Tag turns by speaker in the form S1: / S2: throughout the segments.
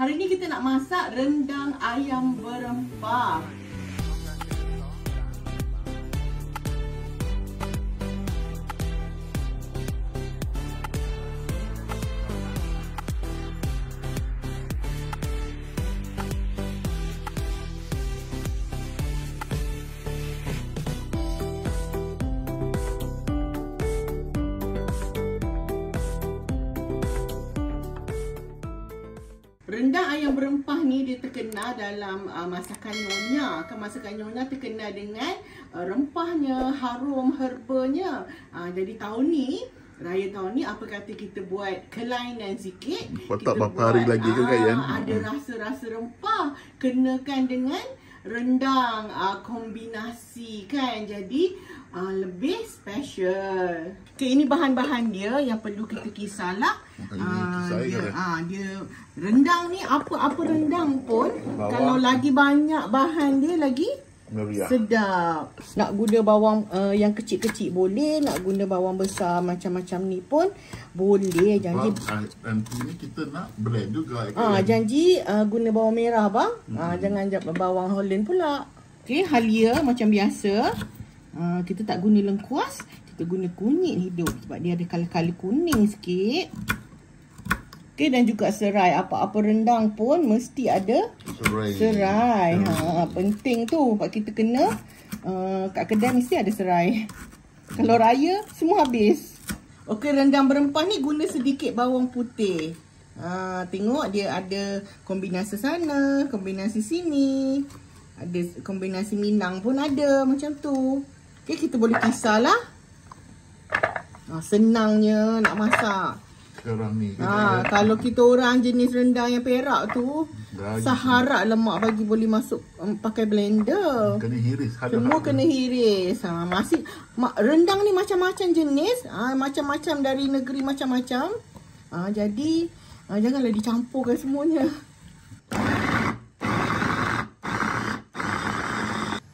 S1: Hari ni kita nak masak rendang ayam berempah. Rendang ayam berempah ni dia terkenal dalam masakan Nyonya. Masakan Nyonya terkenal dengan rempahnya, harum herbanya. Jadi tahun ni, raya tahun ni, apa kata kita buat kelainan sikit.
S2: Patut berapa hari lagi ke kan?
S1: Ada rasa-rasa rempah. Kenakan dengan rendang, kombinasi kan. Jadi lebih special. Okay, ini bahan-bahan dia yang perlu kita kisahlah. Dia rendang ni apa rendang pun bawang. Kalau lagi banyak bahan dia lagi sedap. Nak guna bawang yang kecil-kecil boleh, nak guna bawang besar macam-macam ni pun boleh. Janji
S2: nanti ni kita nak blend juga.
S1: Janji guna bawang merah bang. Jangan bawang Holland pula. Okey, halia macam biasa. Kita tak guna lengkuas, kita guna kunyit hidup sebab dia ada kala-kala kuning sikit. Okey, dan juga serai. Apa-apa rendang pun mesti ada serai. Penting tu sebab kita kena kat kedai mesti ada serai. Kalau raya semua habis. Okey, rendang berempah ni guna sedikit bawang putih. Tengok dia ada kombinasi sana, kombinasi sini. Ada kombinasi Minang pun ada macam tu. Okay, kita boleh kisahlah. Senangnya nak masak.
S2: Sekarang ni
S1: kalau kita orang jenis rendang yang perak tu, seharap lemak bagi boleh masuk pakai blender.
S2: Kena hiris.
S1: Semua kena hiris. Rendang ni macam-macam jenis. Macam-macam dari negeri macam-macam. Jadi janganlah dicampurkan semuanya.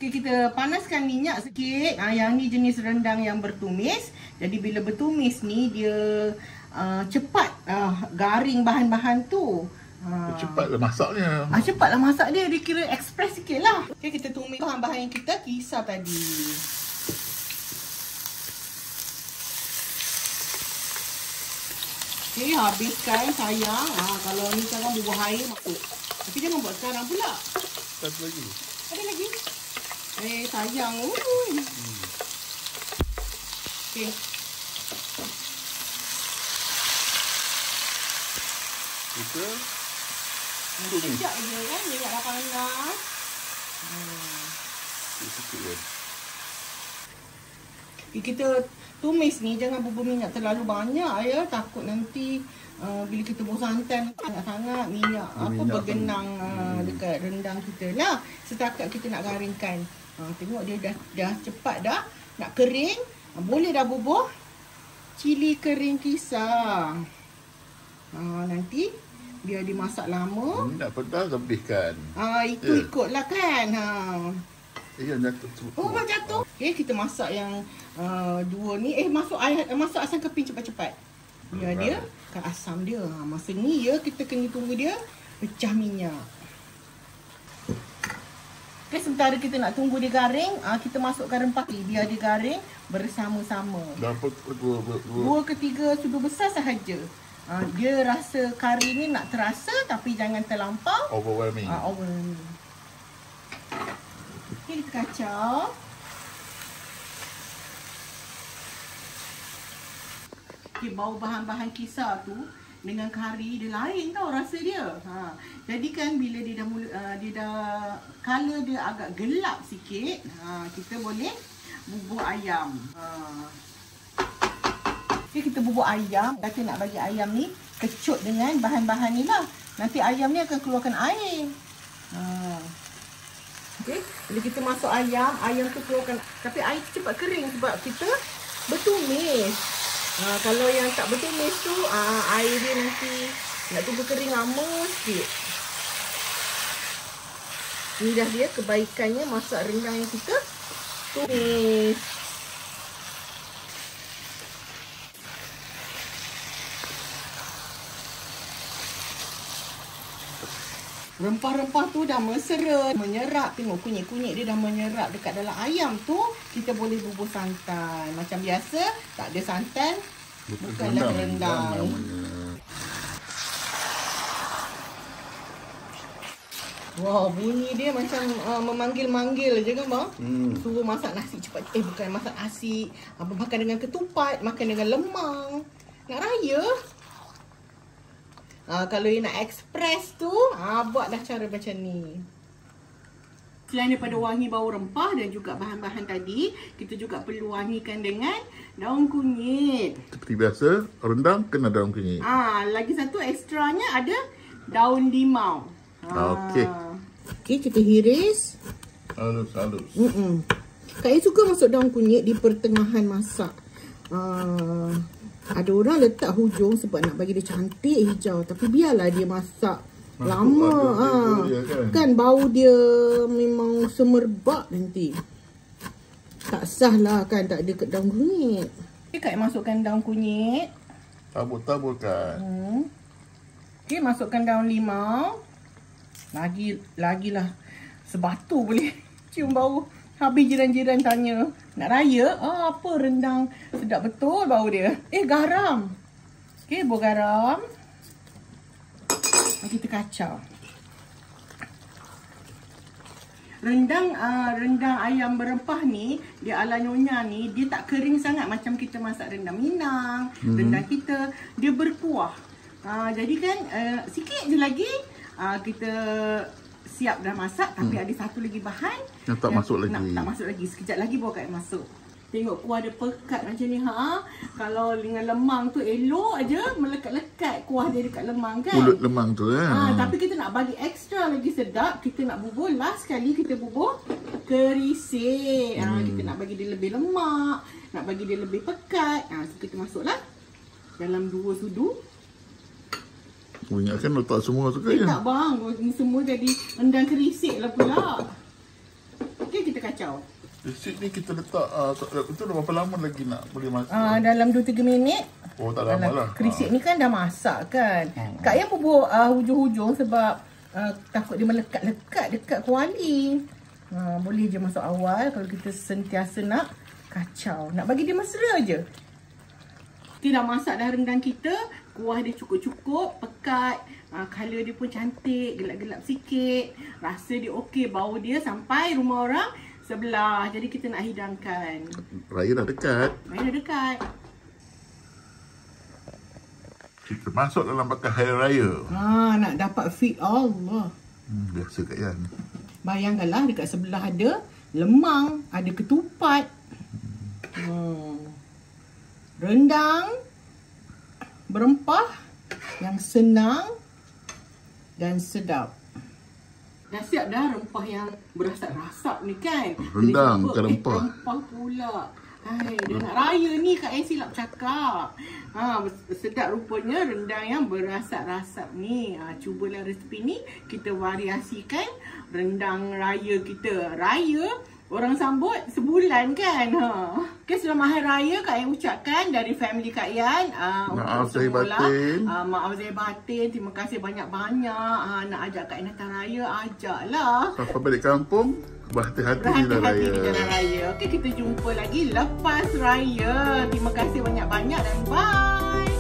S1: Okay, kita panaskan minyak sikit. Yang ni jenis rendang yang bertumis. Jadi bila bertumis ni dia cepat garing bahan-bahan tu.
S2: Cepatlah masaknya.
S1: Cepatlah masak dia. Dia kira express sikit lah. Okay, kita tumis bahan-bahan yang kita kisar tadi. Okay, habiskan sayang. Kalau ni sekarang bubuh air masuk. Tapi jangan buat sekarang pula.
S2: Satu lagi.
S1: Ada lagi? Sayang. Okay.
S2: Kita
S1: sekejap je kan. Minyak dah panas.
S2: Sikit je.
S1: Kita tumis ni jangan bubur minyak terlalu banyak ya. Takut nanti bila kita bubuh santan sangat-sangat minyak bergenang dekat rendang kita lah. Setakat kita nak garingkan. Tengok dia dah cepat dah nak kering. Boleh dah bubuh cili kering kisar. Nanti biar dimasak lama.
S2: Nak pedas lebihkan.
S1: Ikutlah kan.
S2: Jatuh.
S1: Jatuh. Okay, kita masak yang dua ni. Masuk asam keping cepat-cepat. Biar dia kan asam dia. Masa ni kita kena tunggu dia pecah minyak. Okay, sementara kita nak tunggu dia garing, kita masukkan rempah ni biar dia garing bersama-sama.
S2: Dapat
S1: dua ke tiga sudu besar sahaja. Dia rasa kari ni nak terasa tapi jangan terlampau
S2: overwhelming.
S1: Okay, kita kacau. Okay, bau bahan-bahan kisar tu dengan kari dia lain tau rasa dia. Jadi kan bila dia dah color dia agak gelap sikit, kita boleh bubur ayam. Okay, kita bubur ayam. Kata nak bagi ayam ni kecut dengan bahan-bahan ni lah. Nanti ayam ni akan keluarkan air. Okay, bila kita masuk ayam tu keluarkan. Tapi air cepat kering sebab kita bertumis. Kalau yang tak bertumis tu, air dia nanti nak tunggu kering lama sikit. Ini dah dia kebaikannya masak rendang yang kita tumis. Rempah-rempah tu dah mesra, menyerap. Tengok kunyit-kunyit dia dah menyerap dekat dalam ayam tu. Kita boleh bubur santan. Macam biasa, tak ada santan. Bukanlah rendang. Wah, bunyi dia macam memanggil-manggil je kan bang? Suruh masak nasi cepat. Bukan masak nasi. Makan dengan ketupat, makan dengan lemang. Nak raya. Kalau you nak express tu, buatlah cara macam ni. Selain daripada wangi bau rempah dan juga bahan-bahan tadi, kita juga perlu wangikan dengan daun kunyit.
S2: Seperti biasa, rendang kena daun kunyit.
S1: Lagi satu ekstranya ada daun limau.
S2: Okey.
S1: Okey, kita hiris.
S2: Halus-halus.
S1: Kak suka masuk daun kunyit di pertengahan masak. Ada orang letak hujung sebab nak bagi dia cantik hijau. Tapi biarlah dia masak lama. Kan bau dia memang semerbak nanti. Tak sah lah kan tak ada daun kunyit. Okay, Kak masukkan daun kunyit.
S2: Tabur-taburkan.
S1: Okay, masukkan daun limau. Lagilah sebatu boleh cium bau. Habis jiran-jiran tanya, nak raya? Apa rendang sedap betul bau dia. Garam. Okay, bubur garam. Kita kacau. Rendang ayam berempah ni, dia ala nyonya ni, dia tak kering sangat macam kita masak rendang Minang. Rendang kita, dia berkuah. Jadi kan, sikit je lagi, kita siap dah masak. Tapi ada satu lagi bahan
S2: yang tak masuk lagi.
S1: Tak masuk lagi. Sekejap lagi bawa Kak masuk. Tengok kuah dia pekat macam ni. Kalau dengan lemang tu elok aja melekat-lekat kuah dia dekat lemang kan.
S2: Pulut lemang tu
S1: tapi kita nak bagi ekstra lagi sedap. Kita nak bubur last kali kita bubur kerisik. Kita nak bagi dia lebih lemak, nak bagi dia lebih pekat. So kita masuklah dalam 2 sudu.
S2: Ingatkan letak semua tu kan?
S1: Tak bang, ni semua jadi rendang kerisik lah pula. Okey, kita kacau.
S2: Kerisik ni kita letak, itu dah berapa lama lagi nak boleh masak?
S1: Dalam 2-3 minit.
S2: Tak lama lah.
S1: Kerisik ni kan dah masak kan. Kak yang bubur hujung-hujung sebab takut dia melekat-lekat dekat kuali. Boleh je masuk awal kalau kita sentiasa nak kacau. Nak bagi dia mesra je. Kita dah masak dah rendang kita. Kuah dia cukup-cukup, pekat. Color dia pun cantik, gelap-gelap sikit. Rasa dia okey, bau dia sampai rumah orang sebelah. Jadi kita nak hidangkan.
S2: Raya dah dekat. Kita masuk dalam bakal hari raya.
S1: Nak dapat fit Allah.
S2: Biasa Kak Yan.
S1: Bayangkanlah dekat sebelah ada lemang, ada ketupat. Rendang berempah yang senang dan sedap. Dah siap dah rempah yang berasap-rasap ni kan.
S2: Rendang bukan rempah.
S1: Rempah pula. Dah nak raya ni Kak Yang silap cakap. Sedap rupanya rendang yang berasap-rasap ni. Cubalah resepi ni. Kita variasikan rendang raya kita. Raya orang sambut sebulan kan. Okay, selamat Hari Raya Kak Yang ucapkan dari family Kak Yan.
S2: Maaf zahir batin.
S1: Maaf zahir batin. Terima kasih banyak-banyak. Nak ajak Kak Yan datang raya, ajaklah.
S2: Sampai balik kampung, berhati-hati di jalan raya.
S1: Okay, kita jumpa lagi lepas raya. Terima kasih banyak-banyak dan bye.